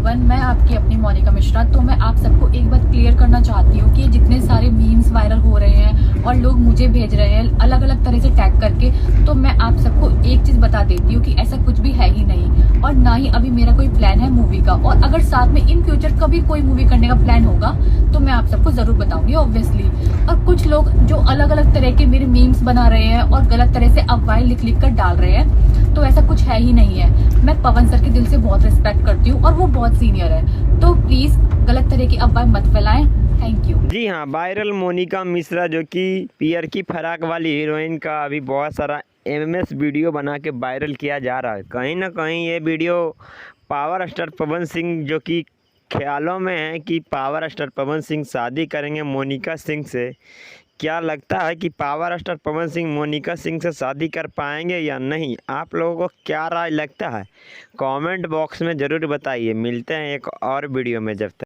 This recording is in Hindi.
एवरीवन, मैं आपकी अपनी मोनिका मिश्रा। तो मैं आप सबको एक बात क्लियर करना चाहती हूँ कि जितने सारे मीम्स वायरल हो रहे हैं और लोग मुझे भेज रहे हैं अलग अलग तरह से टैग करके, तो मैं आप सबको एक चीज बता देती हूँ कि ऐसा कुछ भी है ही नहीं, और ना ही अभी मेरा कोई प्लान है मूवी का। और अगर साथ में इन फ्यूचर कभी कोई मूवी करने का प्लान होगा तो मैं आप सबको जरूर बताऊंगी ऑब्वियसली। और कुछ लोग जो अलग अलग तरह के मेरे मीम्स बना रहे हैं और गलत तरह से अफवाहें लिख लिख कर डाल रहे हैं, तो ऐसा कुछ है ही नहीं है। मैं पवन सर के दिल से बहुत रिस्पेक्ट करती हूँ और वो बहुत सीनियर है, तो प्लीज गलत तरह की अफवाह मत फैलाएं। Thank you. जी हाँ, वायरल मोनिका मिश्रा जो कि पियर की फराक वाली हीरोइन का अभी बहुत सारा एमएमएस वीडियो बना के वायरल किया जा रहा है। कहीं ना कहीं ये video power star Pawan Singh जो कि ख्यालों में है कि पावर स्टार पवन सिंह शादी करेंगे मोनिका सिंह से। क्या लगता है कि पावर स्टार पवन सिंह मोनिका सिंह से शादी कर पाएंगे या नहीं? आप लोगों को क्या राय लगता है? कमेंट बॉक्स में ज़रूर बताइए। मिलते हैं एक और वीडियो में, जब तक।